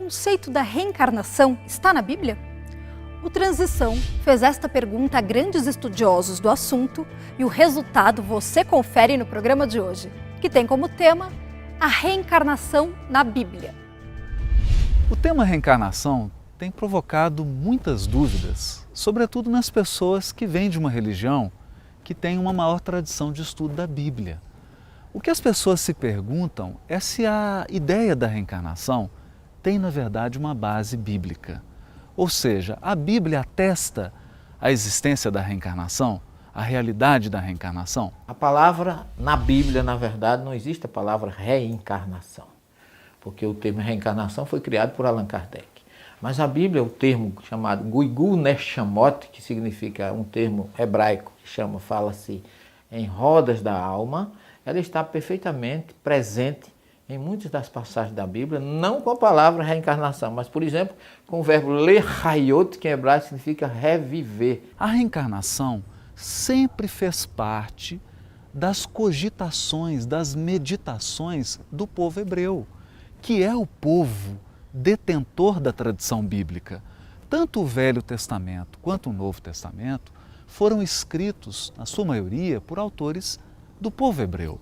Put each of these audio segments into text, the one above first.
conceito da reencarnação está na Bíblia? O Transição fez esta pergunta a grandes estudiosos do assunto e o resultado você confere no programa de hoje, que tem como tema a reencarnação na Bíblia. O tema reencarnação tem provocado muitas dúvidas, sobretudo nas pessoas que vêm de uma religião que tem uma maior tradição de estudo da Bíblia. O que as pessoas se perguntam é se a ideia da reencarnação tem, na verdade, uma base bíblica. Ou seja, a Bíblia atesta a existência da reencarnação, a realidade da reencarnação? A palavra na Bíblia, na verdade, não existe a palavra reencarnação, porque o termo reencarnação foi criado por Allan Kardec. Mas a Bíblia, o termo chamado Guigu Neshamot, que significa um termo hebraico que fala-se em rodas da alma, ela está perfeitamente presente em muitas das passagens da Bíblia, não com a palavra reencarnação, mas, por exemplo, com o verbo lechayot, que em hebraico significa reviver. A reencarnação sempre fez parte das cogitações, das meditações do povo hebreu, que é o povo detentor da tradição bíblica. Tanto o Velho Testamento quanto o Novo Testamento foram escritos, na sua maioria, por autores do povo hebreu.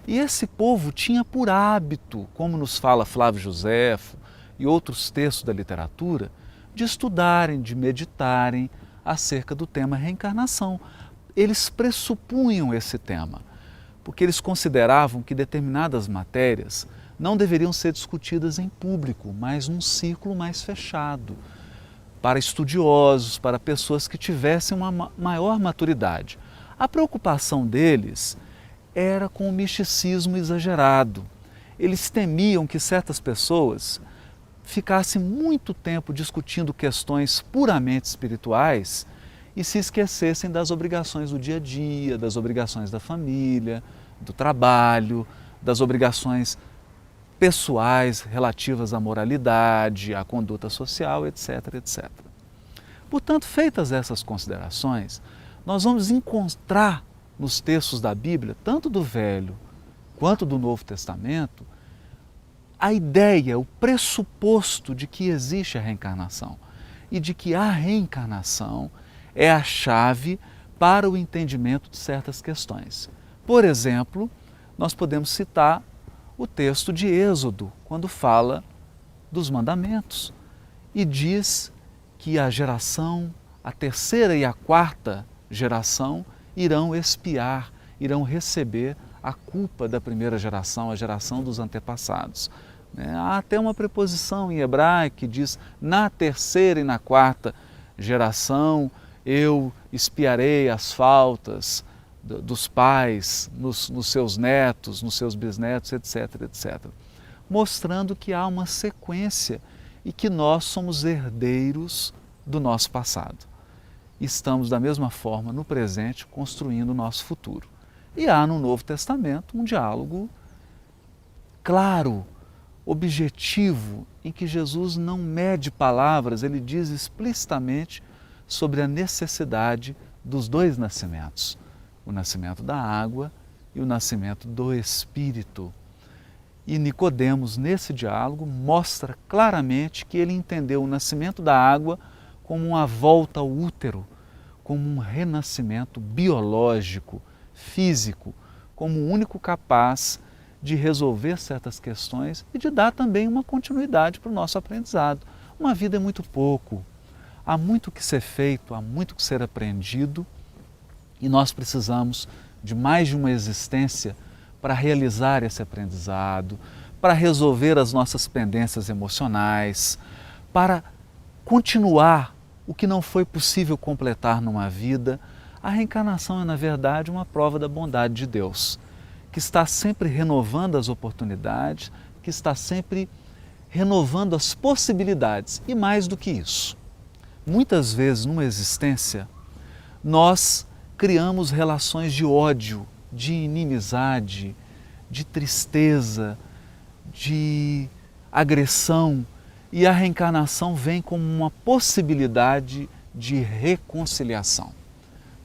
E esse povo tinha por hábito, como nos fala Flávio Joséfo e outros textos da literatura, de estudarem, de meditarem acerca do tema reencarnação. Eles pressupunham esse tema, porque eles consideravam que determinadas matérias não deveriam ser discutidas em público, mas num círculo mais fechado, para estudiosos, para pessoas que tivessem uma maior maturidade. A preocupação deles era com o misticismo exagerado. Eles temiam que certas pessoas ficassem muito tempo discutindo questões puramente espirituais e se esquecessem das obrigações do dia a dia, das obrigações da família, do trabalho, das obrigações pessoais relativas à moralidade, à conduta social, etc, etc. Portanto, feitas essas considerações, nós vamos encontrar nos textos da Bíblia, tanto do Velho quanto do Novo Testamento, a ideia, o pressuposto de que existe a reencarnação e de que a reencarnação é a chave para o entendimento de certas questões. Por exemplo, nós podemos citar o texto de Êxodo, quando fala dos mandamentos e diz que a terceira e a quarta geração irão expiar, irão receber a culpa da primeira geração, a geração dos antepassados. Há até uma preposição em hebraico que diz: na terceira e na quarta geração eu expiarei as faltas dos pais, nos seus netos, nos seus bisnetos, etc, etc. Mostrando que há uma sequência e que nós somos herdeiros do nosso passado. Estamos, da mesma forma, no presente, construindo o nosso futuro. E há no Novo Testamento um diálogo claro, objetivo, em que Jesus não mede palavras, ele diz explicitamente sobre a necessidade dos dois nascimentos, o nascimento da água e o nascimento do Espírito. E Nicodemos, nesse diálogo, mostra claramente que ele entendeu o nascimento da água como uma volta ao útero, como um renascimento biológico, físico, como o único capaz de resolver certas questões e de dar também uma continuidade para o nosso aprendizado. Uma vida é muito pouco, há muito que ser feito, há muito que ser aprendido e nós precisamos de mais de uma existência para realizar esse aprendizado, para resolver as nossas pendências emocionais, para continuar o que não foi possível completar numa vida. A reencarnação é, na verdade, uma prova da bondade de Deus, que está sempre renovando as oportunidades, que está sempre renovando as possibilidades. E mais do que isso, muitas vezes numa existência, nós criamos relações de ódio, de inimizade, de tristeza, de agressão, e a reencarnação vem como uma possibilidade de reconciliação.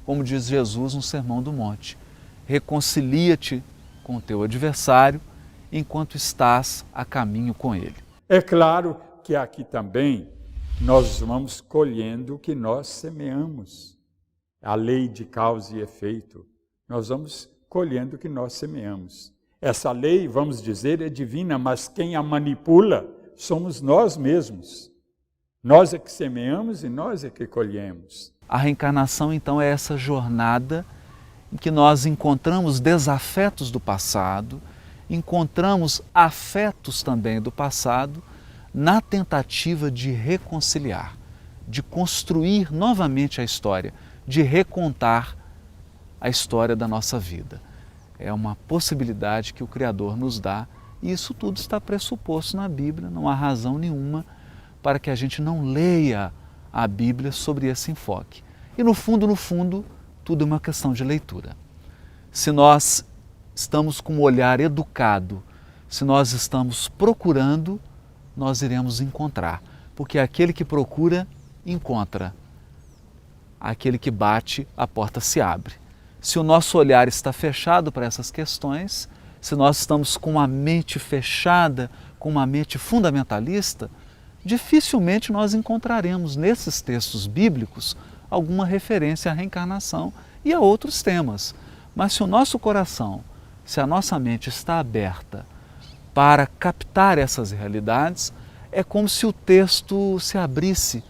Como diz Jesus no Sermão do Monte: reconcilia-te com o teu adversário enquanto estás a caminho com ele. É claro porque aqui também nós vamos colhendo o que nós semeamos. A lei de causa e efeito. Nós vamos colhendo o que nós semeamos. Essa lei, vamos dizer, é divina, mas quem a manipula somos nós mesmos. Nós é que semeamos e nós é que colhemos. A reencarnação, então, é essa jornada em que nós encontramos desafetos do passado, encontramos afetos também do passado, na tentativa de reconciliar, de construir novamente a história, de recontar a história da nossa vida. É uma possibilidade que o Criador nos dá e isso tudo está pressuposto na Bíblia, não há razão nenhuma para que a gente não leia a Bíblia sobre esse enfoque. E no fundo, tudo é uma questão de leitura. Se nós estamos com um olhar educado, se nós estamos procurando, nós iremos encontrar, porque aquele que procura, encontra. Aquele que bate, a porta se abre. Se o nosso olhar está fechado para essas questões, se nós estamos com a mente fechada, com uma mente fundamentalista, dificilmente nós encontraremos nesses textos bíblicos alguma referência à reencarnação e a outros temas. Mas se o nosso coração, se a nossa mente está aberta para captar essas realidades, é como se o texto se abrisse.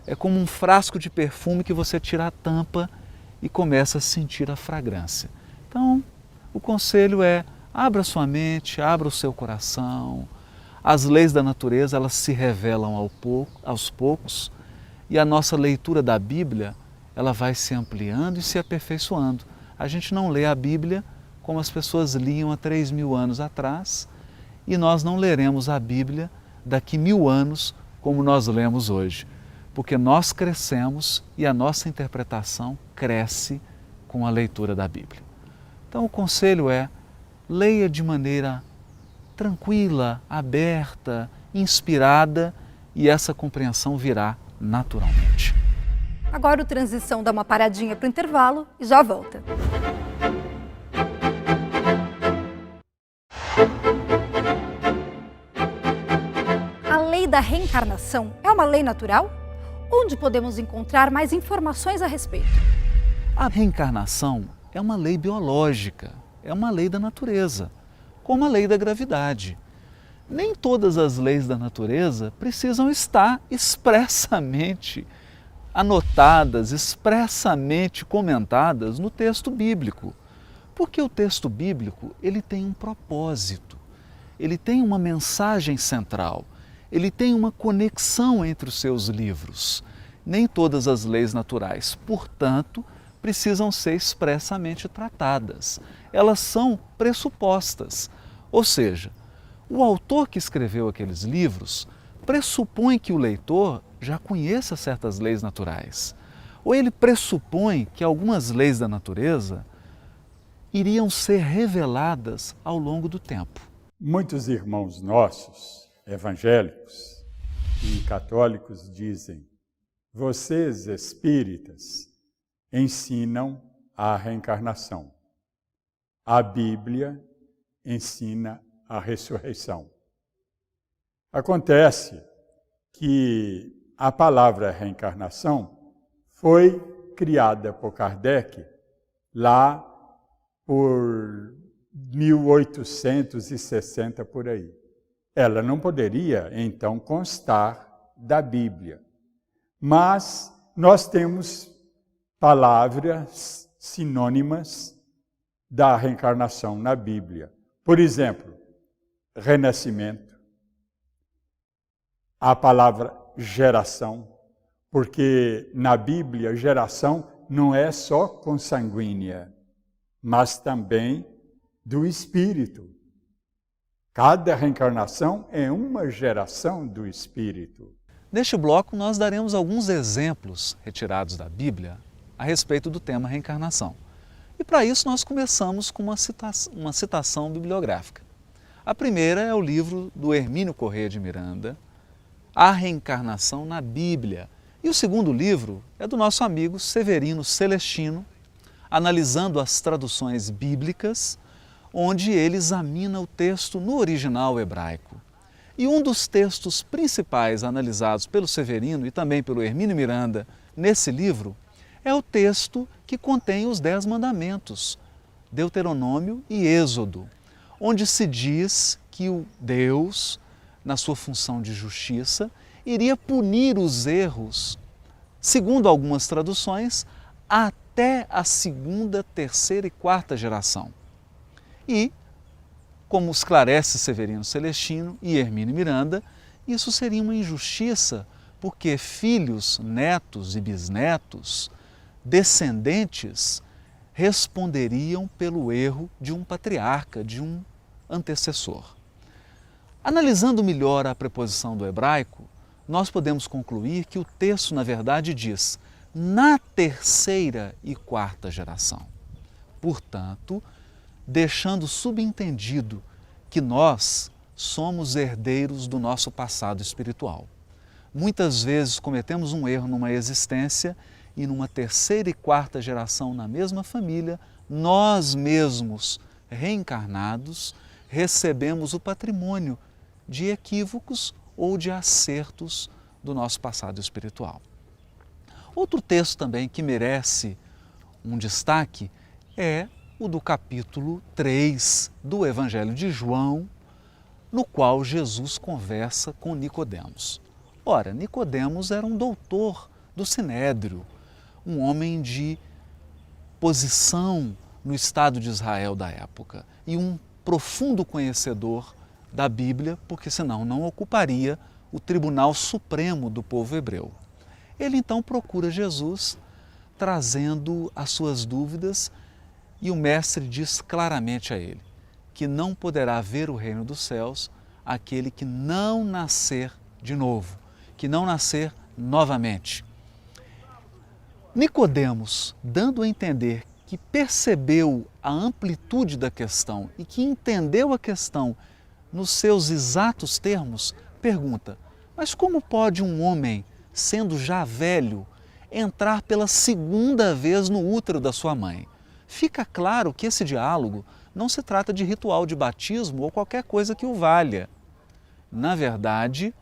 É como um frasco de perfume que você tira a tampa e começa a sentir a fragrância. Então, o conselho é: abra sua mente, abra o seu coração. As leis da natureza, elas se revelam aos poucos e a nossa leitura da Bíblia, ela vai se ampliando e se aperfeiçoando. A gente não lê a Bíblia como as pessoas liam há 3.000 anos atrás e nós não leremos a Bíblia daqui 1.000 anos como nós lemos hoje. Porque nós crescemos e a nossa interpretação cresce com a leitura da Bíblia. Então o conselho é: leia de maneira tranquila, aberta, inspirada e essa compreensão virá naturalmente. Agora o Transição dá uma paradinha para o intervalo e já volta. A lei da reencarnação é uma lei natural? Onde podemos encontrar mais informações a respeito? A reencarnação é uma lei biológica, é uma lei da natureza, como a lei da gravidade. Nem todas as leis da natureza precisam estar expressamente anotadas, expressamente comentadas no texto bíblico. Porque o texto bíblico, ele tem um propósito, ele tem uma mensagem central. Ele tem uma conexão entre os seus livros. Nem todas as leis naturais, portanto, precisam ser expressamente tratadas. Elas são pressupostas. Ou seja, o autor que escreveu aqueles livros pressupõe que o leitor já conheça certas leis naturais. Ou ele pressupõe que algumas leis da natureza iriam ser reveladas ao longo do tempo. Muitos irmãos nossos, evangélicos e católicos, dizem: vocês espíritas ensinam a reencarnação. A Bíblia ensina a ressurreição. Acontece que a palavra reencarnação foi criada por Kardec lá por 1860 por aí. Ela não poderia, então, constar da Bíblia. Mas nós temos palavras sinônimas da reencarnação na Bíblia. Por exemplo, renascimento, a palavra geração, porque na Bíblia geração não é só consanguínea, mas também do Espírito. Cada reencarnação é uma geração do Espírito. Neste bloco, nós daremos alguns exemplos retirados da Bíblia a respeito do tema reencarnação. E para isso nós começamos com uma citação bibliográfica. A primeira é o livro do Hermínio Corrêa de Miranda, A Reencarnação na Bíblia. E o segundo livro é do nosso amigo Severino Celestino, analisando as traduções bíblicas, onde ele examina o texto no original hebraico. E um dos textos principais analisados pelo Severino e também pelo Hermínio Miranda nesse livro é o texto que contém os 10 mandamentos, Deuteronômio e Êxodo, onde se diz que o Deus, na sua função de justiça, iria punir os erros, segundo algumas traduções, até a 2ª, 3ª e 4ª geração. E, como esclarece Severino Celestino e Hermínio Miranda, isso seria uma injustiça, porque filhos, netos e bisnetos, descendentes, responderiam pelo erro de um patriarca, de um antecessor. Analisando melhor a preposição do hebraico, nós podemos concluir que o texto, na verdade, diz na 3ª e 4ª geração. Portanto, deixando subentendido que nós somos herdeiros do nosso passado espiritual. Muitas vezes cometemos um erro numa existência e numa 3ª e 4ª geração na mesma família, nós mesmos, reencarnados, recebemos o patrimônio de equívocos ou de acertos do nosso passado espiritual. Outro texto também que merece um destaque é o do capítulo 3 do Evangelho de João, no qual Jesus conversa com Nicodemos. Ora, Nicodemos era um doutor do Sinédrio, um homem de posição no Estado de Israel da época e um profundo conhecedor da Bíblia, porque senão não ocuparia o Tribunal Supremo do povo hebreu. Ele então procura Jesus, trazendo as suas dúvidas, e o Mestre diz claramente a ele que não poderá ver o reino dos céus aquele que não nascer de novo, que não nascer novamente. Nicodemos, dando a entender que percebeu a amplitude da questão e que entendeu a questão nos seus exatos termos, pergunta: mas como pode um homem, sendo já velho, entrar pela 2ª vez no útero da sua mãe? Fica claro que esse diálogo não se trata de ritual de batismo ou qualquer coisa que o valha. Na verdade,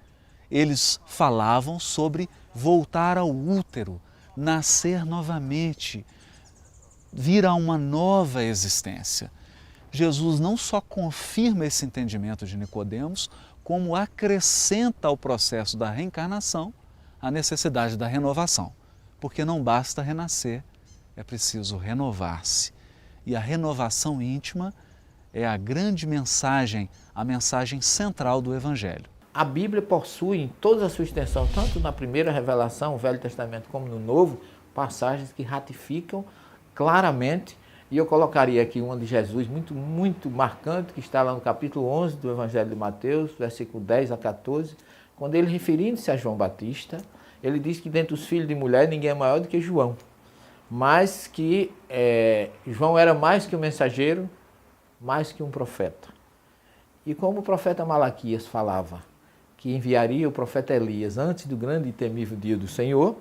eles falavam sobre voltar ao útero, nascer novamente, vir a uma nova existência. Jesus não só confirma esse entendimento de Nicodemos, como acrescenta ao processo da reencarnação a necessidade da renovação, porque não basta renascer, é preciso renovar-se. E a renovação íntima é a grande mensagem, a mensagem central do Evangelho. A Bíblia possui em toda a sua extensão, tanto na primeira revelação, o Velho Testamento, como no Novo, passagens que ratificam claramente, e eu colocaria aqui uma de Jesus muito marcante, que está lá no capítulo 11 do Evangelho de Mateus, versículo 10 a 14, quando ele, referindo-se a João Batista, ele diz que dentre os filhos de mulher ninguém é maior do que João, mas que João era mais que um mensageiro, mais que um profeta. E como o profeta Malaquias falava que enviaria o profeta Elias antes do grande e temível dia do Senhor,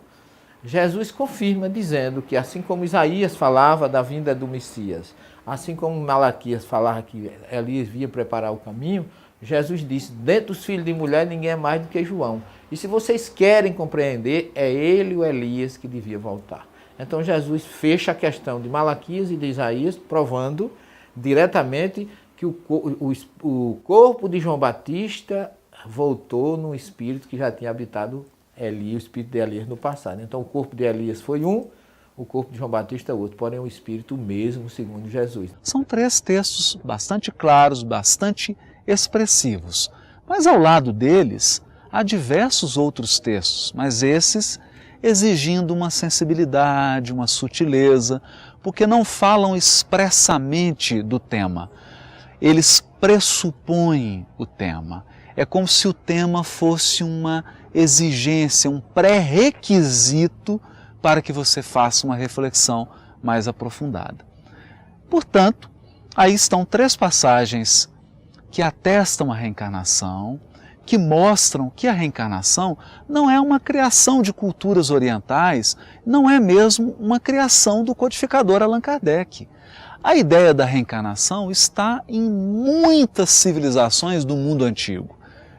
Jesus confirma dizendo que assim como Isaías falava da vinda do Messias, assim como Malaquias falava que Elias vinha preparar o caminho, Jesus disse: dentre os filhos de mulher ninguém é mais do que João. E se vocês querem compreender, é ele, o Elias, que devia voltar. Então Jesus fecha a questão de Malaquias e de Isaías, provando diretamente que o corpo de João Batista voltou no espírito que já tinha habitado Elias, o espírito de Elias no passado. Então o corpo de Elias foi um, o corpo de João Batista outro, porém o espírito mesmo, segundo Jesus. São 3 textos bastante claros, bastante expressivos, mas ao lado deles há diversos outros textos, mas esses exigindo uma sensibilidade, uma sutileza, porque não falam expressamente do tema. Eles pressupõem o tema. É como se o tema fosse uma exigência, um pré-requisito para que você faça uma reflexão mais aprofundada. Portanto, aí estão 3 passagens que atestam a reencarnação, que mostram que a reencarnação não é uma criação de culturas orientais, não é mesmo uma criação do codificador Allan Kardec. A ideia da reencarnação está em muitas civilizações do mundo antigo.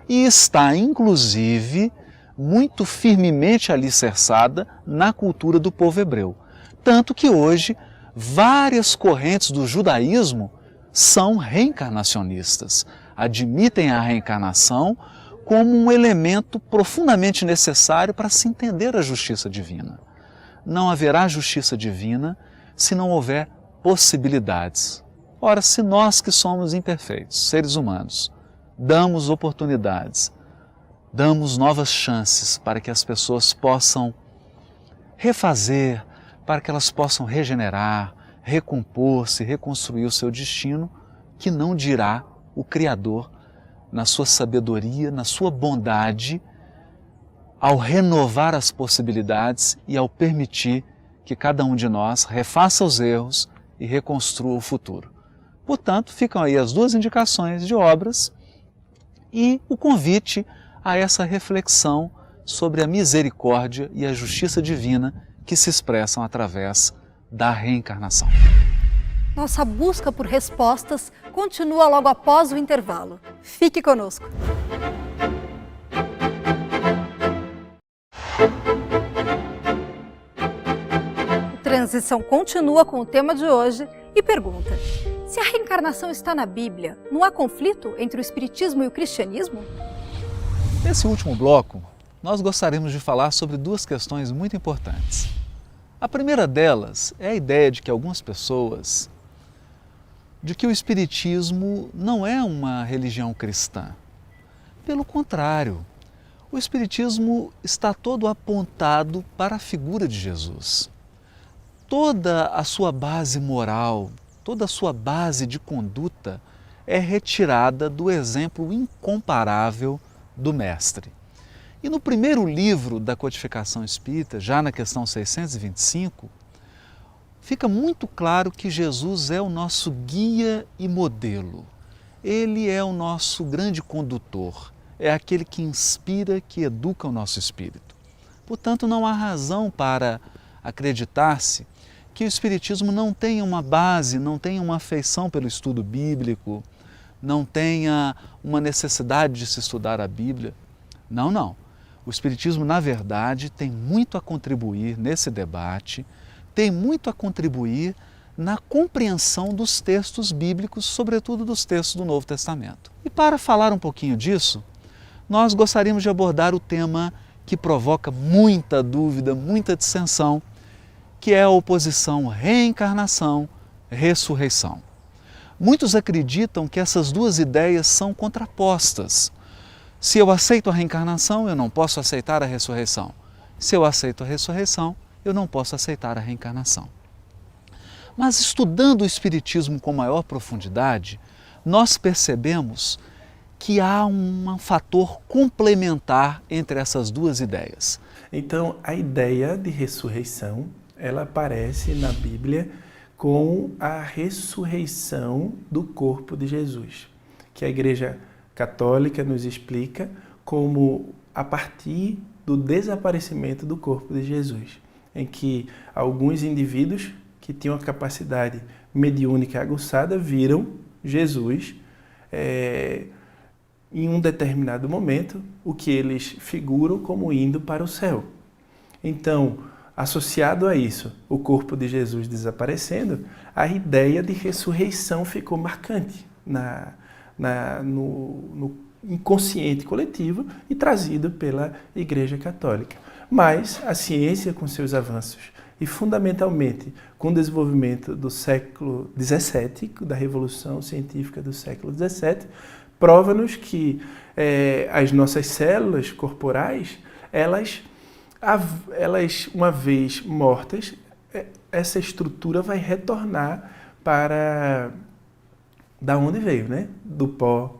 e está, inclusive, muito firmemente alicerçada na cultura do povo hebreu. Tanto que hoje várias correntes do judaísmo são reencarnacionistas, admitem a reencarnação como um elemento profundamente necessário para se entender a justiça divina. Não haverá justiça divina se não houver possibilidades. Ora, se nós que somos imperfeitos, seres humanos, damos oportunidades, damos novas chances para que as pessoas possam refazer, para que elas possam regenerar, recompor-se, reconstruir o seu destino, que não dirá o Criador, na sua sabedoria, na sua bondade, ao renovar as possibilidades e ao permitir que cada um de nós refaça os erros e reconstrua o futuro. Portanto, ficam aí as duas indicações de obras e o convite a essa reflexão sobre a misericórdia e a justiça divina que se expressam através da reencarnação. Nossa busca por respostas continua logo após o intervalo. Fique conosco. O Transição continua com o tema de hoje e pergunta: se a reencarnação está na Bíblia, não há conflito entre o Espiritismo e o Cristianismo? Nesse último bloco, nós gostaríamos de falar sobre duas questões muito importantes. A primeira delas é a ideia de que algumas pessoas, de que o Espiritismo não é uma religião cristã. Pelo contrário, o Espiritismo está todo apontado para a figura de Jesus. Toda a sua base moral, toda a sua base de conduta é retirada do exemplo incomparável do Mestre. E no primeiro livro da Codificação Espírita, já na questão 625, fica muito claro que Jesus é o nosso guia e modelo. Ele é o nosso grande condutor, é aquele que inspira, que educa o nosso espírito. Portanto, não há razão para acreditar-se que o Espiritismo não tenha uma base, não tenha uma afeição pelo estudo bíblico, não tenha uma necessidade de se estudar a Bíblia. Não, não. O Espiritismo, na verdade, tem muito a contribuir nesse debate, tem muito a contribuir na compreensão dos textos bíblicos, sobretudo dos textos do Novo Testamento. E para falar um pouquinho disso, nós gostaríamos de abordar o tema que provoca muita dúvida, muita dissensão, que é a oposição reencarnação-ressurreição. Muitos acreditam que essas duas ideias são contrapostas. Se eu aceito a reencarnação, eu não posso aceitar a ressurreição. Se eu aceito a ressurreição, eu não posso aceitar a reencarnação. Mas estudando o Espiritismo com maior profundidade, nós percebemos que há um fator complementar entre essas duas ideias. Então, a ideia de ressurreição, ela aparece na Bíblia com a ressurreição do corpo de Jesus, que a Igreja Católica nos explica como a partir do desaparecimento do corpo de Jesus, em que alguns indivíduos que tinham a capacidade mediúnica aguçada viram Jesus em um determinado momento, o que eles figuram como indo para o céu. Então, associado a isso, o corpo de Jesus desaparecendo, a ideia de ressurreição ficou marcante no inconsciente coletivo e trazido pela Igreja Católica. Mas a ciência, com seus avanços e fundamentalmente com o desenvolvimento do século XVII, da Revolução Científica do século XVII, prova-nos que as nossas células corporais, elas, uma vez mortas, essa estrutura vai retornar para da onde veio, né? Do pó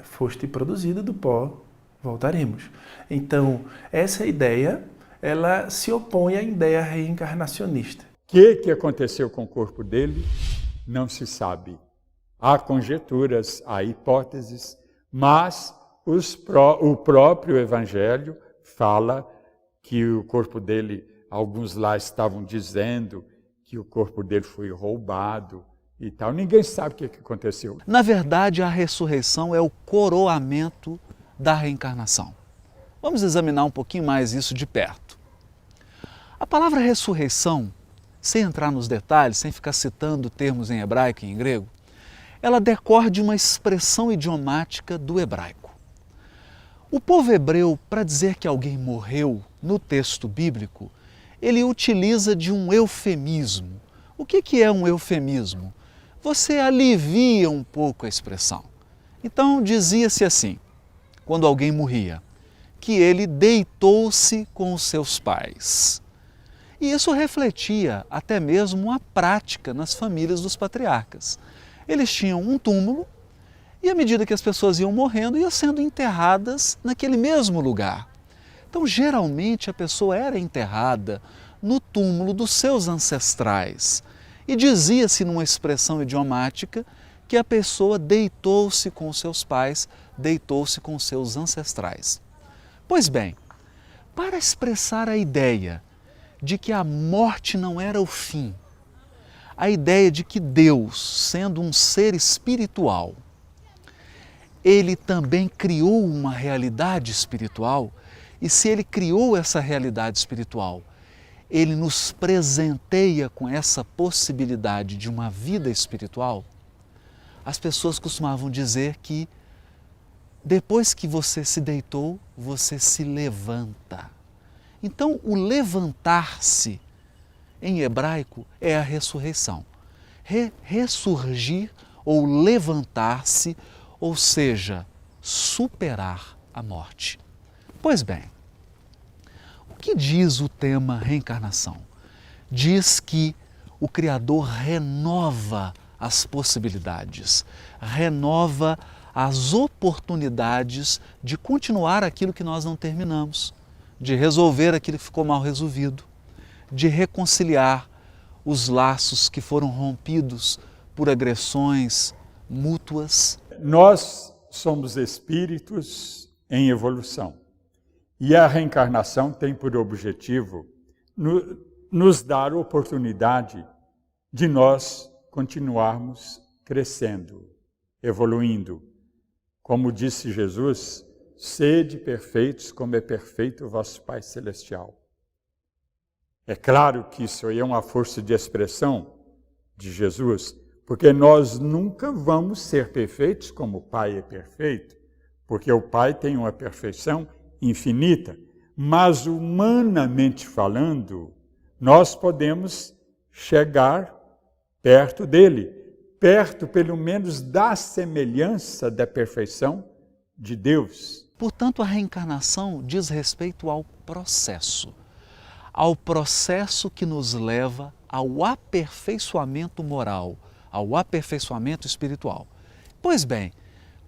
foste produzido, do pó voltaremos. Então, essa ideia, ela se opõe à ideia reencarnacionista. O que aconteceu com o corpo dele? Não se sabe. Há conjecturas, há hipóteses, mas o próprio Evangelho fala que o corpo dele, alguns lá estavam dizendo que o corpo dele foi roubado e tal. Ninguém sabe o que aconteceu. Na verdade, a ressurreição é o coroamento da reencarnação? Vamos examinar um pouquinho mais isso de perto. A palavra ressurreição, sem entrar nos detalhes, sem ficar citando termos em hebraico e em grego, ela decorre de uma expressão idiomática do hebraico. O povo hebreu, para dizer que alguém morreu no texto bíblico, ele utiliza de um eufemismo. O que é um eufemismo? Você alivia um pouco a expressão. Então dizia-se assim, quando alguém morria, que ele deitou-se com os seus pais. E isso refletia até mesmo uma prática nas famílias dos patriarcas. Eles tinham um túmulo e à medida que as pessoas iam morrendo, iam sendo enterradas naquele mesmo lugar. Então, geralmente, a pessoa era enterrada no túmulo dos seus ancestrais. E dizia-se numa expressão idiomática que a pessoa deitou-se com os seus pais, deitou-se com os seus ancestrais. Pois bem, para expressar a ideia de que a morte não era o fim, a ideia de que Deus, sendo um ser espiritual, Ele também criou uma realidade espiritual, e se Ele criou essa realidade espiritual, Ele nos presenteia com essa possibilidade de uma vida espiritual, as pessoas costumavam dizer que depois que você se deitou, você se levanta. Então, o levantar-se, em hebraico, é a ressurreição. Ressurgir ou levantar-se, ou seja, superar a morte. Pois bem, o que diz o tema reencarnação? Diz que o Criador renova as possibilidades, renova as oportunidades de continuar aquilo que nós não terminamos, de resolver aquilo que ficou mal resolvido, de reconciliar os laços que foram rompidos por agressões mútuas. Nós somos espíritos em evolução e a reencarnação tem por objetivo nos dar oportunidade de nós continuarmos crescendo, evoluindo. Como disse Jesus, sede perfeitos como é perfeito o vosso Pai Celestial. É claro que isso aí é uma força de expressão de Jesus, porque nós nunca vamos ser perfeitos como o Pai é perfeito, porque o Pai tem uma perfeição infinita, mas humanamente falando, nós podemos chegar perto dele, perto pelo menos da semelhança da perfeição de Deus. Portanto, a reencarnação diz respeito ao processo que nos leva ao aperfeiçoamento moral, ao aperfeiçoamento espiritual. Pois bem,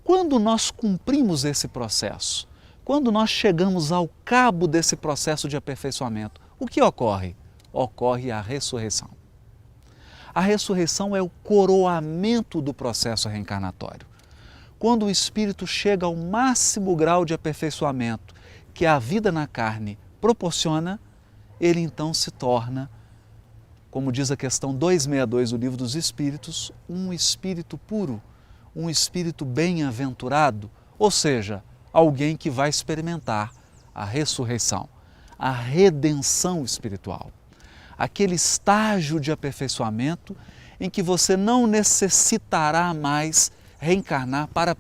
quando nós cumprimos esse processo, quando nós chegamos ao cabo desse processo de aperfeiçoamento, o que ocorre? Ocorre a ressurreição. A ressurreição é o coroamento do processo reencarnatório. Quando o espírito chega ao máximo grau de aperfeiçoamento que a vida na carne proporciona, ele então se torna, como diz a questão 262 do Livro dos Espíritos, um espírito puro, um espírito bem-aventurado, ou seja, alguém que vai experimentar a ressurreição, a redenção espiritual. Aquele estágio de aperfeiçoamento em que você não necessitará mais reencarnar para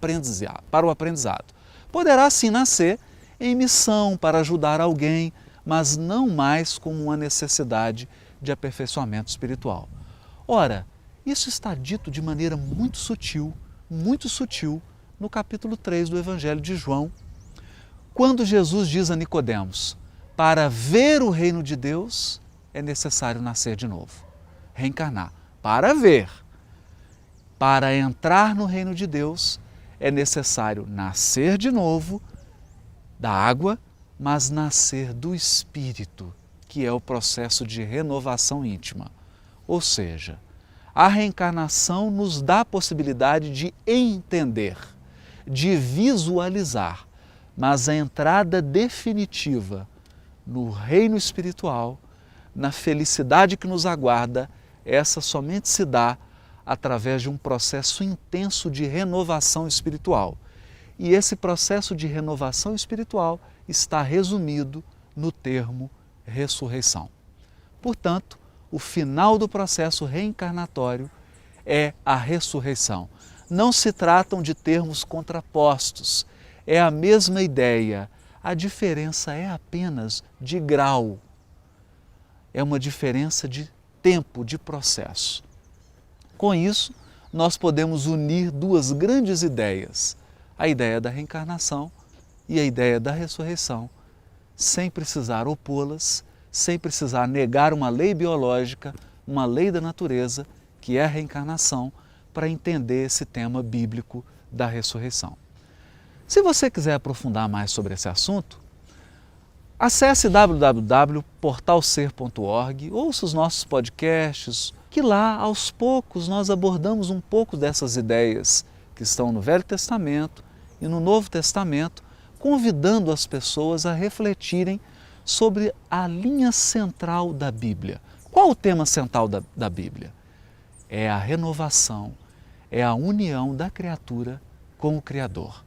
o aprendizado. Poderá sim nascer em missão para ajudar alguém, mas não mais como uma necessidade de aperfeiçoamento espiritual. Ora, isso está dito de maneira muito sutil no capítulo 3 do Evangelho de João, quando Jesus diz a Nicodemos, para ver o reino de Deus é necessário nascer de novo, reencarnar. Para ver, para entrar no reino de Deus é necessário nascer de novo da água, mas nascer do Espírito, que é o processo de renovação íntima. Ou seja, a reencarnação nos dá a possibilidade de entender, de visualizar, mas a entrada definitiva no reino espiritual, na felicidade que nos aguarda, essa somente se dá através de um processo intenso de renovação espiritual. E esse processo de renovação espiritual está resumido no termo ressurreição. Portanto, o final do processo reencarnatório é a ressurreição. Não se tratam de termos contrapostos, é a mesma ideia. A diferença é apenas de grau. É uma diferença de tempo, de processo. Com isso, nós podemos unir duas grandes ideias, a ideia da reencarnação e a ideia da ressurreição, sem precisar opô-las, sem precisar negar uma lei biológica, uma lei da natureza, que é a reencarnação, para entender esse tema bíblico da ressurreição. Se você quiser aprofundar mais sobre esse assunto, acesse www.portalser.org, ouça os nossos podcasts, que lá, aos poucos, nós abordamos um pouco dessas ideias que estão no Velho Testamento e no Novo Testamento, convidando as pessoas a refletirem sobre a linha central da Bíblia. Qual o tema central da Bíblia? É a renovação, é a união da criatura com o Criador.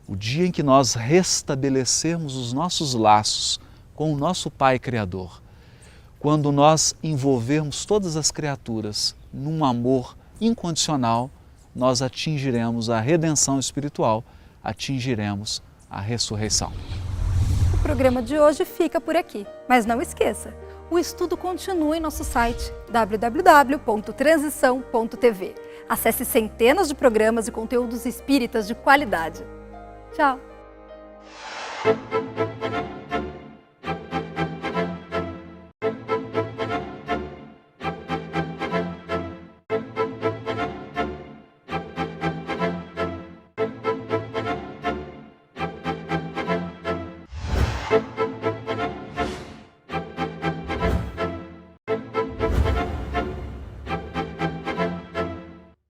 O dia em que nós restabelecermos os nossos laços com o nosso Pai Criador, quando nós envolvermos todas as criaturas num amor incondicional, nós atingiremos a redenção espiritual, atingiremos a ressurreição. O programa de hoje fica por aqui, mas não esqueça, o estudo continua em nosso site www.transição.tv. Acesse centenas de programas e conteúdos espíritas de qualidade. Tchau!